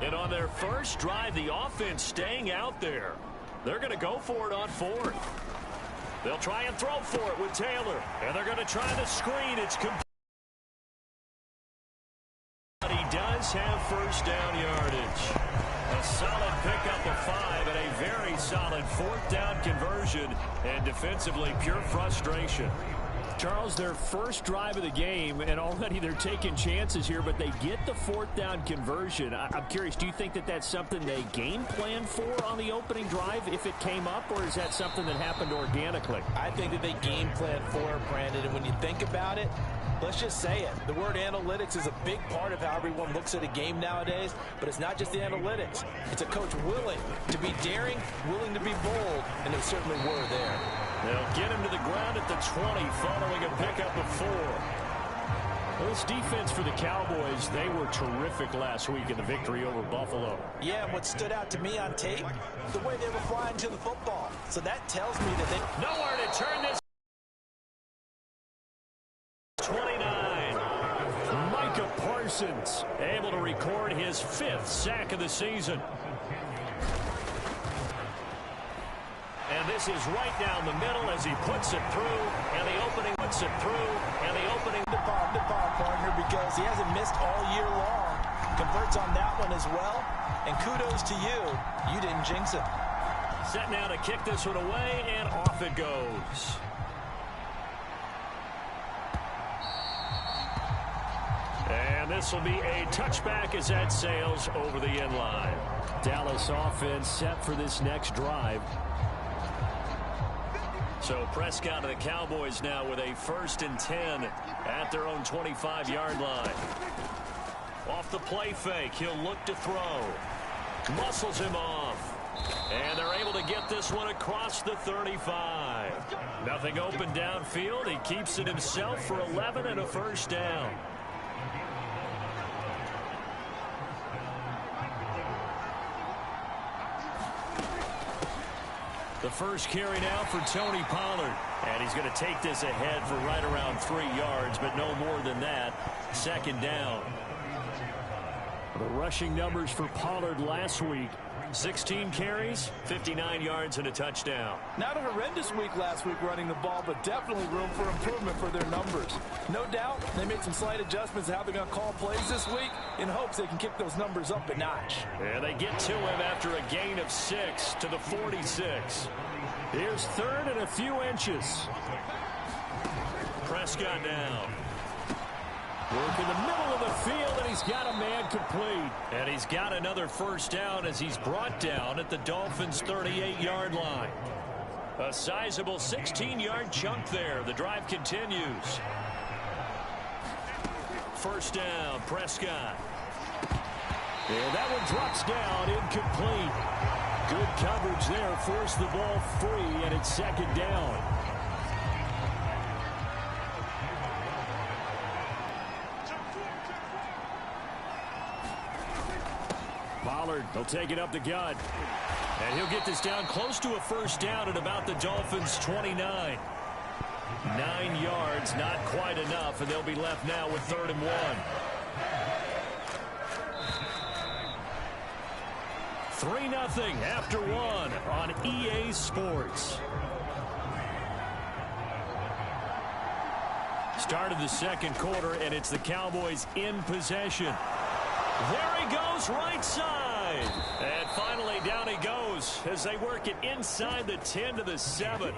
And on their first drive, the offense staying out there. They're going to go for it on fourth. They'll try and throw for it with Taylor. And they're going to try the screen. It's complete. But he does have first down yardage. A solid pickup of 5 and a very solid fourth down conversion. And defensively, pure frustration. Charles, their first drive of the game, and already they're taking chances here, but they get the fourth down conversion. I'm curious, do you think that that's something they game plan for on the opening drive if it came up, or is that something that happened organically? I think that they game plan for it, Brandon, and when you think about it, let's just say it. The word analytics is a big part of how everyone looks at a game nowadays, but it's not just the analytics. It's a coach willing to be daring, willing to be bold, and they certainly were there. They'll get him to the ground at the 20 following a pickup of 4. Well, this defense for the Cowboys, they were terrific last week in the victory over Buffalo. Yeah, and what stood out to me on tape, the way they were flying to the football. So that tells me that they... Nowhere to turn this. 29. Micah Parsons able to record his 5th sack of the season. And this is right down the middle as he puts it through, and the opening puts it through, and the opening the ball partner, because he hasn't missed all year long. Converts on that one as well, and kudos to you. You didn't jinx him. Set now to kick this one away, and off it goes. And this will be a touchback as that sails over the end line. Dallas offense set for this next drive. So Prescott of the Cowboys now with a 1st and 10 at their own 25-yard line. Off the play fake, he'll look to throw. Muscles him off. And they're able to get this one across the 35. Nothing open downfield. He keeps it himself for 11 and a first down. The first carry now for Tony Pollard. And he's going to take this ahead for right around 3 yards, but no more than that. 2nd down. The rushing numbers for Pollard last week. 16 carries, 59 yards, and a touchdown. Not a horrendous week last week running the ball, but definitely room for improvement for their numbers. No doubt they made some slight adjustments to how they're going to call plays this week in hopes they can kick those numbers up a notch. And they get to him after a gain of 6 to the 46. Here's 3rd and a few inches. Prescott down. Work in the middle of the field, and he's got a man complete. And he's got another first down as he's brought down at the Dolphins' 38-yard line. A sizable 16-yard chunk there. The drive continues. First down, Prescott. And that one drops down, incomplete. Good coverage there, forced the ball free, and it's 2nd down. Pollard, they'll take it up the gut. And he'll get this down close to a first down at about the Dolphins' 29. 9 yards, not quite enough, and they'll be left now with 3rd and 1. 3-0 after 1 on EA Sports. Start of the 2nd quarter, and it's the Cowboys in possession. There he goes, right side. And finally, down he goes as they work it inside the 10 to the 7.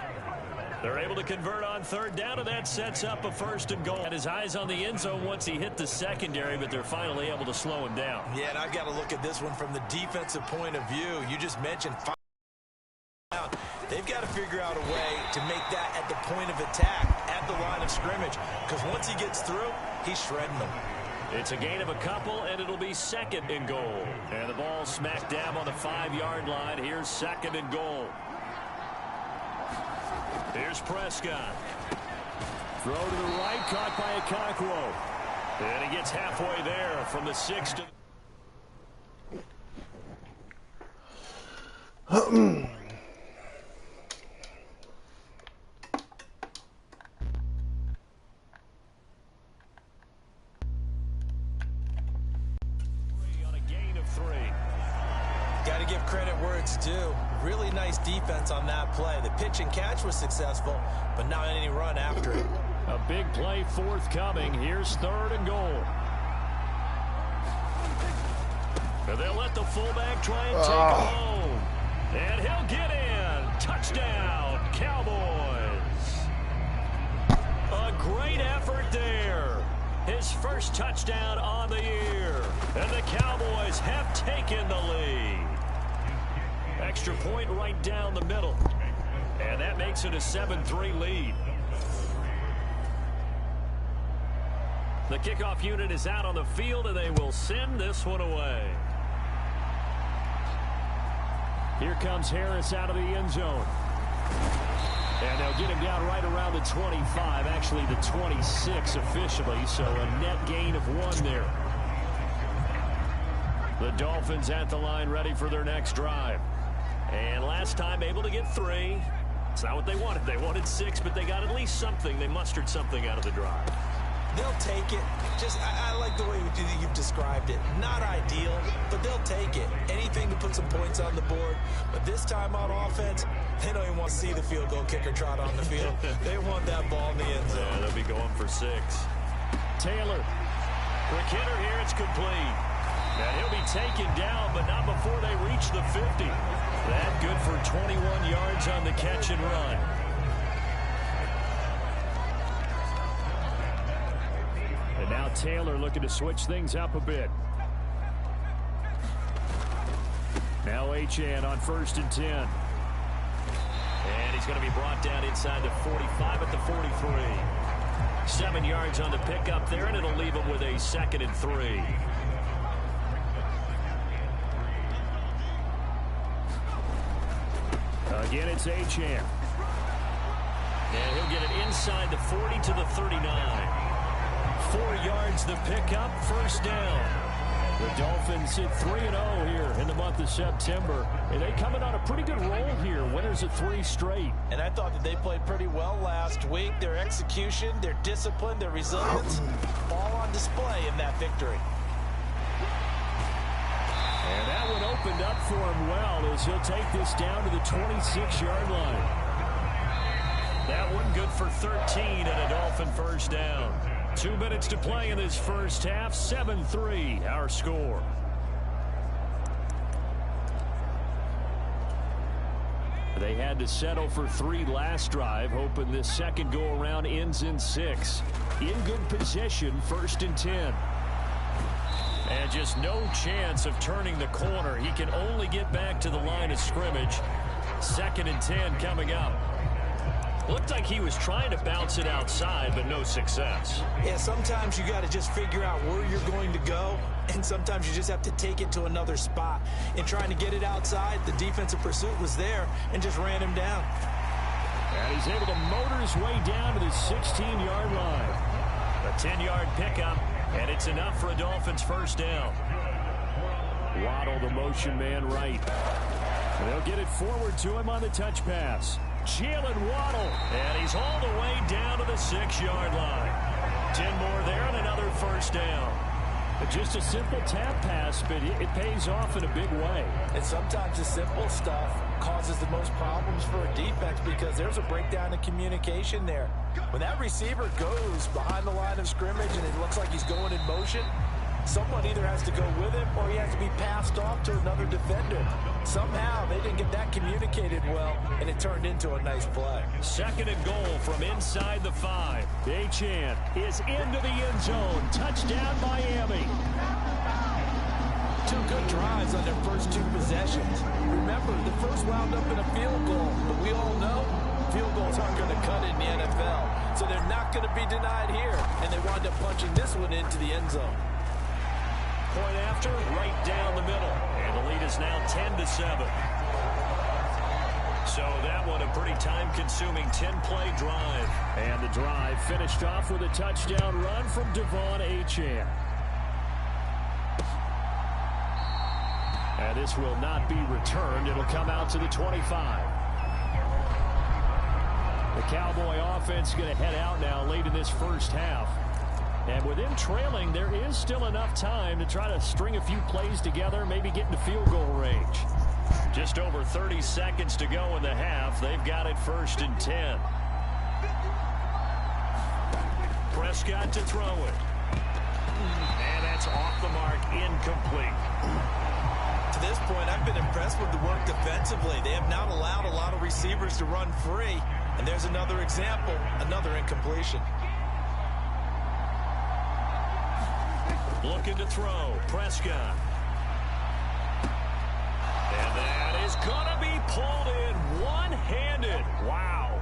They're able to convert on 3rd down, and that sets up a 1st and goal. Had his eyes on the end zone once he hit the secondary, but they're finally able to slow him down. Yeah, and I've got to look at this one from the defensive point of view. You just mentioned they've got to figure out a way to make that at the point of attack, at the line of scrimmage, because once he gets through, he's shredding them. It's a gain of a couple, and it'll be 2nd and goal. And the ball smack dab on the 5-yard line. Here's 2nd and goal. Here's Prescott. Throw to the right, caught by Okonkwo. And he gets halfway there from the 6 to on a gain of 3. give credit where it's due. Really nice defense on that play. The pitch and catch was successful, but not any run after it. A big play forthcoming. Here's 3rd and goal. And they'll let the fullback try and take him home. And he'll get in. Touchdown, Cowboys. A great effort there. His first touchdown on the year. And the Cowboys have taken the lead. Extra point right down the middle. And that makes it a 7-3 lead. The kickoff unit is out on the field, and they will send this one away. Here comes Harris out of the end zone. And they'll get him down right around the 25, actually the 26 officially, so a net gain of 1 there. The Dolphins at the line ready for their next drive. And last time able to get 3. It's not what they wanted. They wanted 6, but they got at least something. They mustered something out of the drive. They'll take it. I like the way you've described it. Not ideal, but they'll take it. Anything to put some points on the board. But this time on offense, they don't even want to see the field goal kicker trot on the field. They want that ball in the end zone. Yeah, they'll be going for 6. Taylor. Quick hitter here. It's complete. And he'll be taken down, but not before they reach the 50. That good for 21 yards on the catch and run. And now Taylor looking to switch things up a bit. Now Achane on 1st and 10. And he's going to be brought down inside the 45 at the 43. 7 yards on the pickup there, and it'll leave him with a 2nd and 3. Again, it's Achane. And he'll get it inside the 40 to the 39. 4 yards the pickup, 1st down. The Dolphins hit 3-0 here in the month of September. And they coming on a pretty good roll here. Winners of 3 straight. And I thought that they played pretty well last week. Their execution, their discipline, their resilience, all on display in that victory. And that one opened up for him well as he'll take this down to the 26-yard line. That one good for 13 and a Dolphin 1st down. 2 minutes to play in this first half. 7-3 our score. They had to settle for 3 last drive, hoping this second go-around ends in 6. In good position, 1st and 10. And just no chance of turning the corner. He can only get back to the line of scrimmage. 2nd and 10 coming up. Looked like he was trying to bounce it outside, but no success. Yeah, sometimes you got to just figure out where you're going to go, and sometimes you just have to take it to another spot. In trying to get it outside, the defensive pursuit was there and just ran him down. And he's able to motor his way down to the 16-yard line. A 10-yard pickup, and it's enough for a Dolphins 1st down. Waddle, the motion man right. And they'll get it forward to him on the touch pass. Jalen Waddle, and he's all the way down to the 6-yard line. 10 more there and another 1st down. Just a simple tap pass, but it pays off in a big way. And sometimes the simple stuff causes the most problems for a defense because there's a breakdown in communication there. When that receiver goes behind the line of scrimmage and it looks like he's going in motion, someone either has to go with him or he has to be passed off to another defender. Somehow they didn't get that communicated well, and it turned into a nice play. 2nd and goal from inside the 5. Achane is into the end zone. Touchdown, Miami. 2 good drives on their first 2 possessions. Remember, the first wound up in a field goal, but we all know field goals aren't going to cut it in the NFL. So they're not going to be denied here, and they wound up punching this one into the end zone. Point after, right down the middle. And the lead is now 10-7. So that one a pretty time-consuming 10-play drive. And the drive finished off with a touchdown run from Devon Achane. And this will not be returned. It'll come out to the 25. The Cowboy offense is going to head out now late in this first half. And with them trailing, there is still enough time to try to string a few plays together, maybe get into field goal range. Just over 30 seconds to go in the half. They've got it 1st and 10. Prescott to throw it. And that's off the mark, incomplete. To this point, I've been impressed with the work defensively. They have not allowed a lot of receivers to run free. And there's another example, another incompletion. Looking to throw, Prescott. And that is going to be pulled in one-handed. Wow.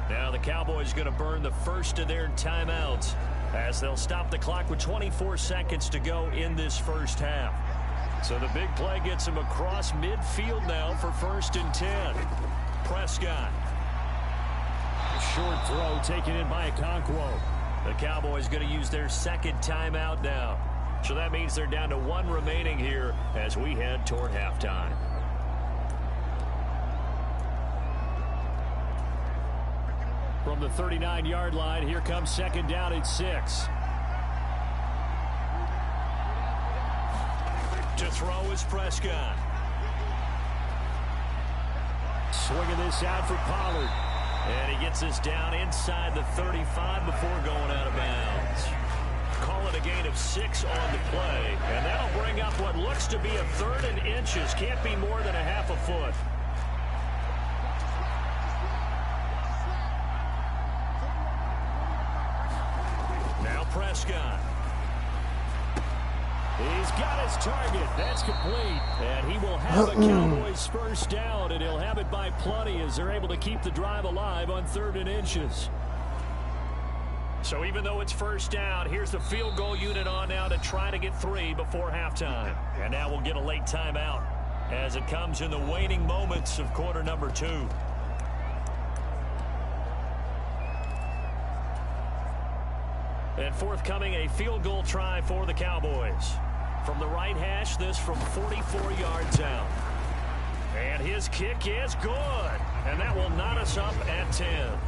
Now the Cowboys going to burn the first of their timeouts as they'll stop the clock with 24 seconds to go in this first half. So the big play gets him across midfield now for 1st and 10. Prescott. Short throw taken in by Okonkwo. The Cowboys going to use their second timeout now. So that means they're down to 1 remaining here as we head toward halftime. From the 39-yard line, here comes 2nd down at 6. To throw is Prescott. Swinging this out for Pollard. And he gets us down inside the 35 before going out of bounds. Call it a gain of 6 on the play. And that'll bring up what looks to be a 3rd and inches. Can't be more than a half a foot. Now Prescott. He's got his target. That's complete. And he will have a Cowboys first down, and he'll have it by plenty as they're able to keep the drive alive on 3rd and inches. So even though it's first down, here's the field goal unit on now to try to get 3 before halftime. And now we'll get a late timeout as it comes in the waning moments of quarter number 2. And forthcoming, a field goal try for the Cowboys. From the right hash, this from 44 yards out. And his kick is good. And that will knot us up at 10.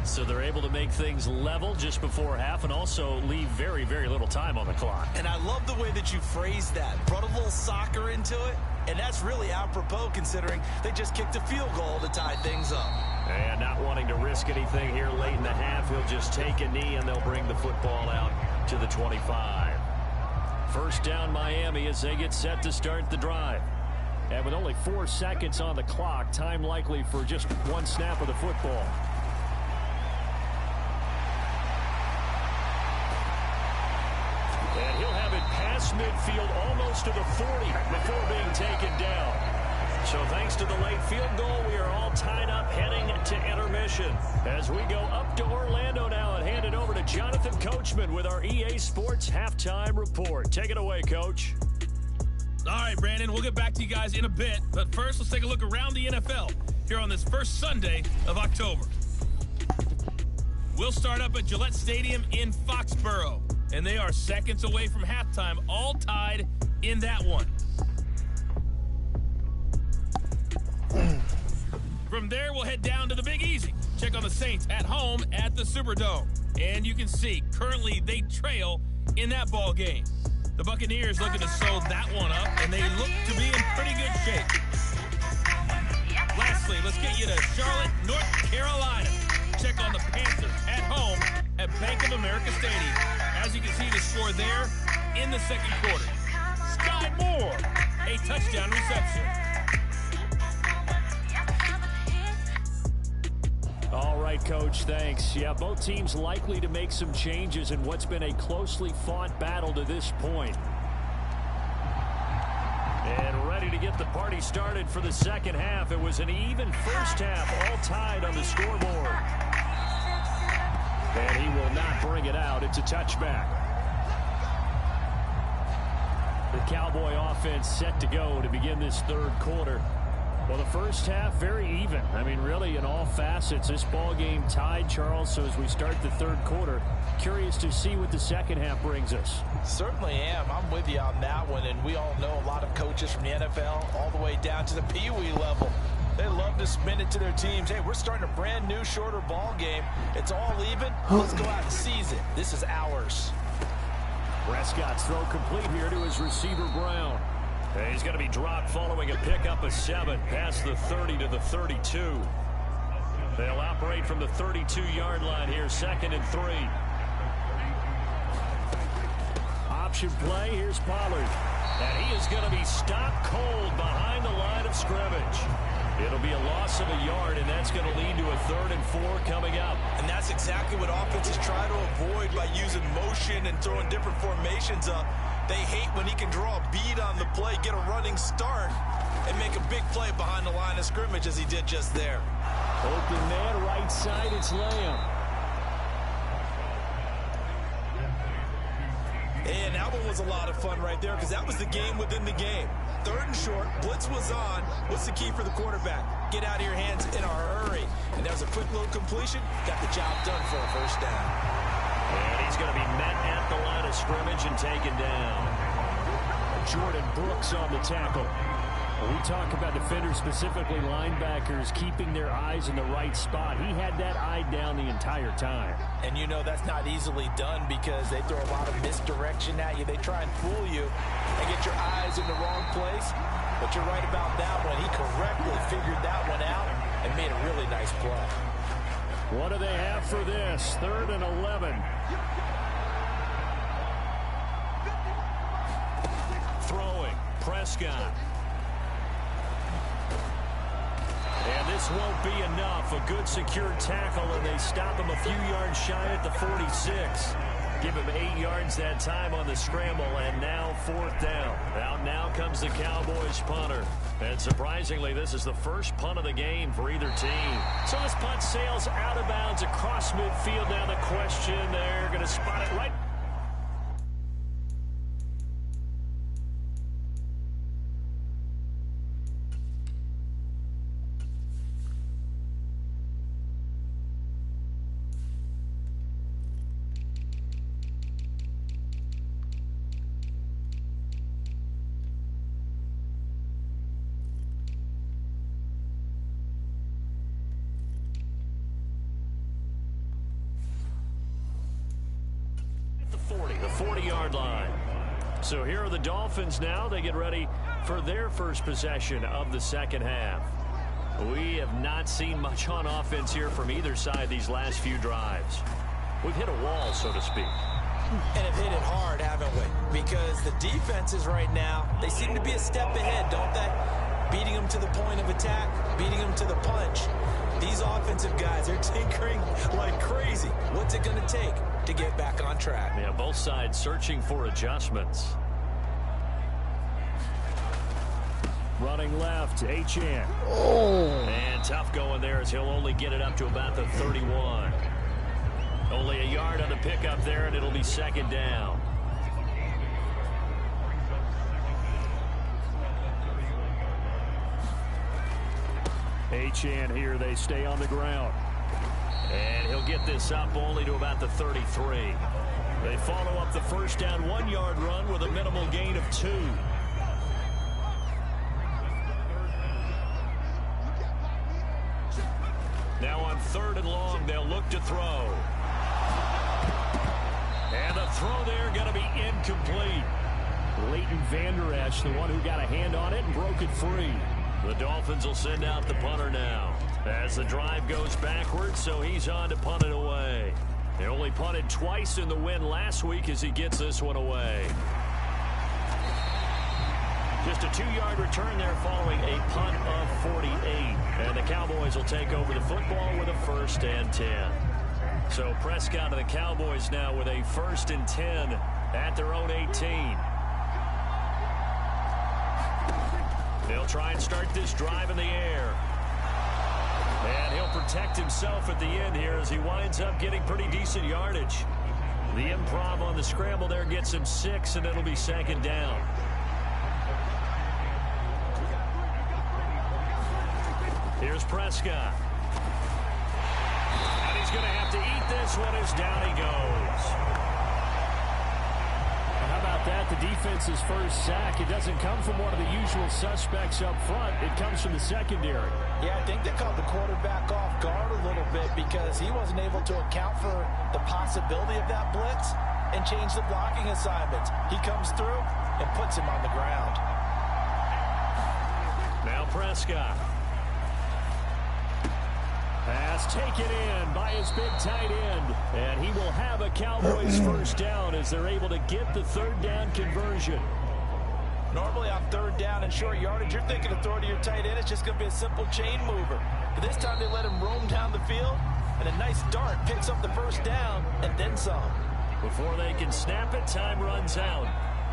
So they're able to make things level just before half and also leave very, very little time on the clock. And I love the way that you phrased that. Brought a little soccer into it. And that's really apropos considering they just kicked a field goal to tie things up. And not wanting to risk anything here late in the half, he'll just take a knee and they'll bring the football out to the 25. First down Miami as they get set to start the drive. And with only 4 seconds on the clock, time likely for just 1 snap of the football. And he'll have it past midfield almost to the 40 before being taken down. So thanks to the late field goal, we are all tied up heading to intermission. As we go up to Orlando now and hand it over to Jonathan Coachman with our EA Sports Halftime Report. Take it away, Coach. All right, Brandon, we'll get back to you guys in a bit. But first, let's take a look around the NFL here on this first Sunday of October. We'll start up at Gillette Stadium in Foxborough. And they are seconds away from halftime, all tied in that one. From there, we'll head down to the Big Easy. Check on the Saints at home at the Superdome. And you can see, currently, they trail in that ball game. The Buccaneers looking to sew that one up, and they look to be in pretty good shape. Lastly, let's get you to Charlotte, North Carolina. Check on the Panthers at home at Bank of America Stadium. As you can see, the score there in the second quarter. Sky Moore, a touchdown reception. All right, Coach, thanks. Yeah, both teams likely to make some changes in what's been a closely fought battle to this point. And ready to get the party started for the second half. It was an even first half, all tied on the scoreboard. And he will not bring it out. It's a touchback. The Cowboy offense set to go to begin this third quarter. Well, the first half, very even. I mean, really, in all facets, this ball game tied, Charles. So as we start the third quarter, curious to see what the second half brings us. Certainly am. I'm with you on that one. And we all know a lot of coaches from the NFL all the way down to the Pee Wee level. They love to spin it to their teams. Hey, we're starting a brand new, shorter ball game. It's all even. Let's go out and seize it. This is ours. Prescott's throw complete here to his receiver, Brown. And he's going to be dropped following a pickup of 7 past the 30 to the 32. They'll operate from the 32-yard line here, 2nd and 3. Option play, here's Pollard. And he is going to be stopped cold behind the line of scrimmage. It'll be a loss of a yard, and that's going to lead to a 3rd and 4 coming up. And that's exactly what offenses try to avoid by using motion and throwing different formations up. They hate when he can draw a bead on the play, get a running start, and make a big play behind the line of scrimmage as he did just there. Open man, right side, it's Lamb. And that one was a lot of fun right there because that was the game within the game. 3rd and short, blitz was on. What's the key for the quarterback? Get out of your hands in a hurry. And there's a quick little completion. Got the job done for a 1st down. And he's going to be met at the line of scrimmage and taken down. Jordan Brooks on the tackle. When we talk about defenders, specifically linebackers, keeping their eyes in the right spot. He had that eye down the entire time. And you know that's not easily done because they throw a lot of misdirection at you. They try and fool you and get your eyes in the wrong place. But you're right about that one. He correctly figured that one out and made a really nice play. What do they have for this? 3rd and 11. Throwing, Prescott. And this won't be enough. A good secure tackle, and they stop him a few yards shy at the 46. Give him 8 yards that time on the scramble, and now 4th down. Out now comes the Cowboys punter. And surprisingly, this is the first punt of the game for either team. So this punt sails out of bounds across midfield. Now the question, they're going to spot it right. The 40-yard line. So here are the Dolphins now. They get ready for their first possession of the 2nd half. We have not seen much on offense here from either side these last few drives. We've hit a wall, so to speak. And have hit it hard, haven't we? Because the defenses right now, they seem to be a step ahead, don't they? Beating them to the point of attack, beating them to the punch. These offensive guys are tinkering like crazy. What's it going to take to get back on track? Yeah, both sides searching for adjustments. Running left, Achane. And tough going there as he'll only get it up to about the 31. Only a yard on the pickup there, and it'll be 2nd down. Achane here, they stay on the ground. And he'll get this up only to about the 33. They follow up the 1st down 1-yard run with a minimal gain of 2. Now on 3rd and long, they'll look to throw. And the throw there going to be incomplete. Leighton Vander Esch, the one who got a hand on it and broke it free. The Dolphins will send out the punter now as the drive goes backwards, so he's on to punt it away. They only punted twice in the win last week as he gets this one away. Just a 2-yard return there following a punt of 48. And the Cowboys will take over the football with a 1st and 10. So Prescott and the Cowboys now with a 1st and 10 at their own 18. They'll try and start this drive in the air. And he'll protect himself at the end here as he winds up getting pretty decent yardage. The improv on the scramble there gets him 6, and it'll be 2nd down. Here's Prescott. And he's going to have to eat this one as down he goes. How about that? The defense's first sack. It doesn't come from one of the usual suspects up front. It comes from the secondary. Yeah, I think they caught the quarterback off guard a little bit because he wasn't able to account for the possibility of that blitz. and change the blocking assignments. He comes through and puts him on the ground. Now Prescott. Pass taken in by his big tight end. And he will have a Cowboys first down as they're able to get the third down conversion. Normally on third down and short yardage, you're thinking of throwing to your tight end. It's just going to be a simple chain mover. But this time they let him roam down the field, and a nice dart picks up the first down and then some. Before they can snap it, time runs out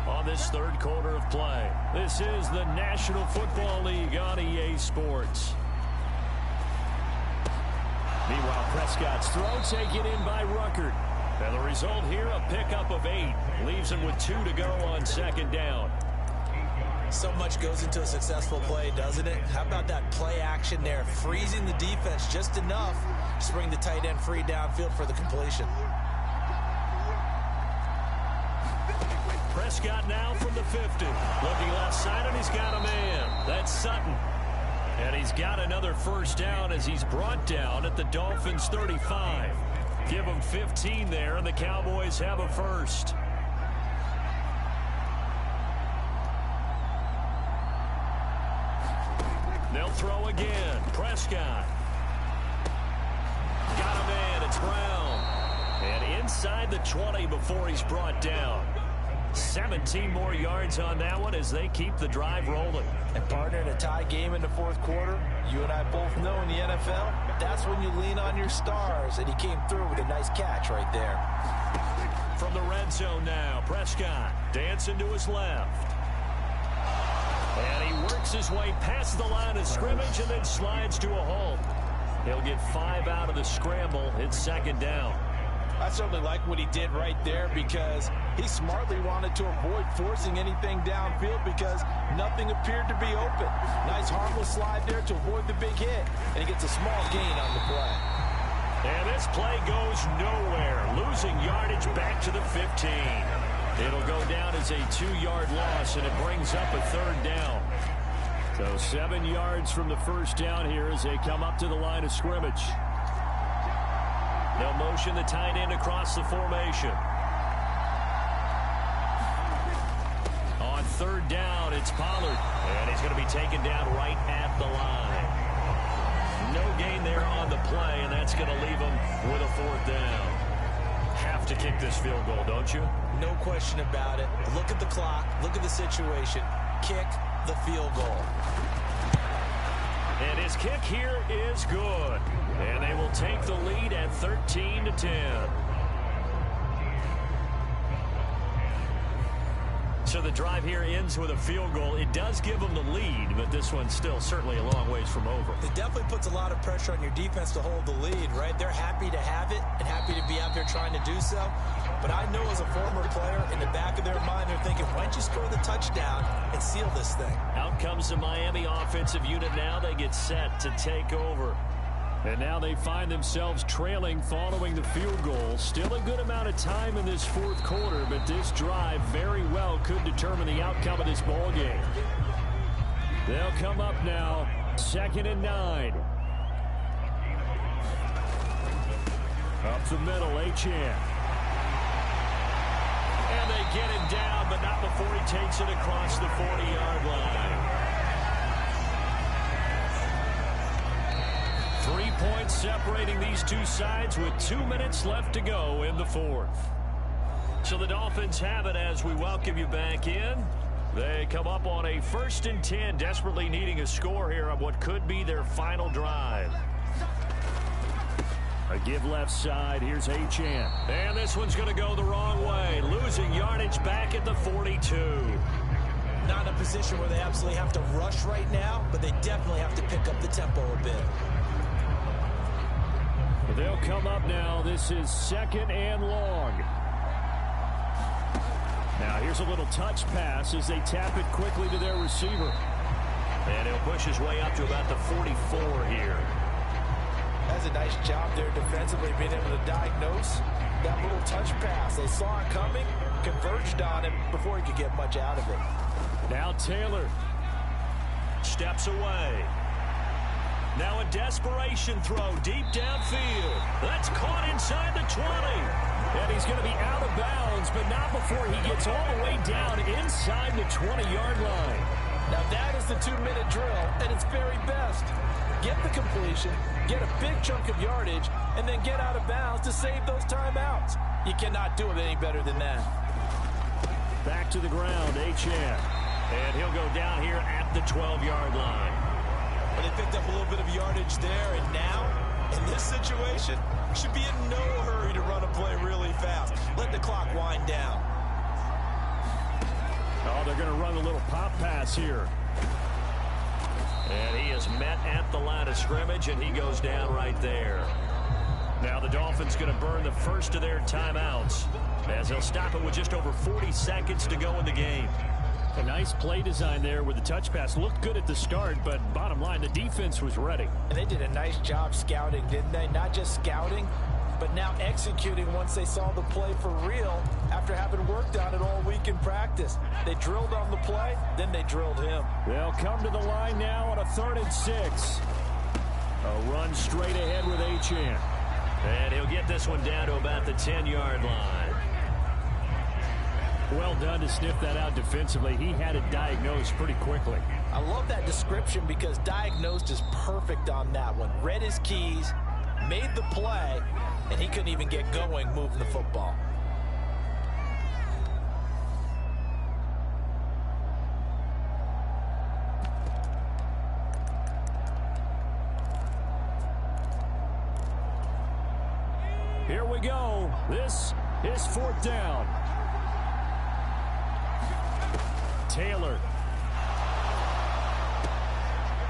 on this third quarter of play. This is the National Football League on EA Sports. Meanwhile, Prescott's throw taken in by Ruckert. And the result here, a pickup of 8. Leaves him with 2 to go on second down. So much goes into a successful play, doesn't it? How about that play action there? Freezing the defense just enough to bring the tight end free downfield for the completion. Prescott now from the 50. Looking left side, and he's got a man. That's Sutton. And he's got another first down as he's brought down at the Dolphins' 35. Give him 15 there, and the Cowboys have a first. They'll throw again. Prescott. Got a man. It's Brown. And inside the 20 before he's brought down. 17 more yards on that one as they keep the drive rolling. And partner, in a tie game in the fourth quarter, you and I both know in the NFL, that's when you lean on your stars. And he came through with a nice catch right there. From the red zone now, Prescott dancing to his left. And he works his way past the line of scrimmage and then slides to a halt. He'll get 5 out of the scramble. It's second down. I certainly like what he did right there because he smartly wanted to avoid forcing anything downfield because nothing appeared to be open. Nice harmless slide there to avoid the big hit, and he gets a small gain on the play. And this play goes nowhere. Losing yardage back to the 15. It'll go down as a 2-yard loss, and it brings up a third down. So 7 yards from the first down here as they come up to the line of scrimmage. They'll motion the tight end across the formation. On third down, it's Pollard. And he's going to be taken down right at the line. No gain there on the play, and that's going to leave him with a fourth down. Have to kick this field goal, don't you? No question about it. Look at the clock. Look at the situation. Kick the field goal. And his kick here is good. And they will take the lead at 13-10. So the drive here ends with a field goal. It does give them the lead, but this one's still certainly a long ways from over. It definitely puts a lot of pressure on your defense to hold the lead, right? They're happy to have it and happy to be out there trying to do so. But I know as a former player, in the back of their mind, they're thinking, why don't you score the touchdown and seal this thing? Out comes the Miami offensive unit now. They get set to take over. And now they find themselves trailing following the field goal. Still a good amount of time in this fourth quarter, but this drive very well could determine the outcome of this ball game. They'll come up now, 2nd and 9. Up the middle, Achane. And they get him down, but not before he takes it across the 40-yard line. 3 points separating these two sides with 2 minutes left to go in the fourth. So the Dolphins have it as we welcome you back in. They come up on a 1st and 10, desperately needing a score here on what could be their final drive. A give left side. Here's Achane. And this one's going to go the wrong way. Losing yardage back at the 42. Not in a position where they absolutely have to rush right now, but they definitely have to pick up the tempo a bit. They'll come up now. This is 2nd and long. Now here's a little touch pass as they tap it quickly to their receiver. And he'll push his way up to about the 44 here. That's a nice job there defensively, being able to diagnose that little touch pass. They saw it coming, converged on him before he could get much out of it. Now Taylor steps away. Now a desperation throw deep downfield. That's caught inside the 20. And he's going to be out of bounds but not before he gets all the way down inside the 20-yard line. Now that is the 2-minute drill at its very best. Get the completion, get a big chunk of yardage, and then get out of bounds to save those timeouts. You cannot do it any better than that. Back to the ground, Achane. And he'll go down here at the 12-yard line. But they picked up a little bit of yardage there, and now, in this situation, should be in no hurry to run a play really fast. Let the clock wind down. Oh, they're going to run a little pop pass here. And he is met at the line of scrimmage, and he goes down right there. Now the Dolphins going to burn the first of their timeouts as they'll stop it with just over 40 seconds to go in the game. A nice play design there with the touch pass. Looked good at the start, but bottom line, the defense was ready. And they did a nice job scouting, didn't they? Not just scouting, but now executing once they saw the play for real after having worked on it all week in practice. They drilled on the play, then they drilled him. They'll come to the line now on a 3rd and 6. A run straight ahead with Achane. And he'll get this one down to about the 10-yard line. Well done to sniff that out defensively. He had it diagnosed pretty quickly. I love that description because diagnosed is perfect on that one. Read his keys, made the play, and he couldn't even get going moving the football. Here we go. This is 4th down. Taylor.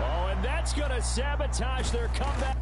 Oh, and that's going to sabotage their comeback.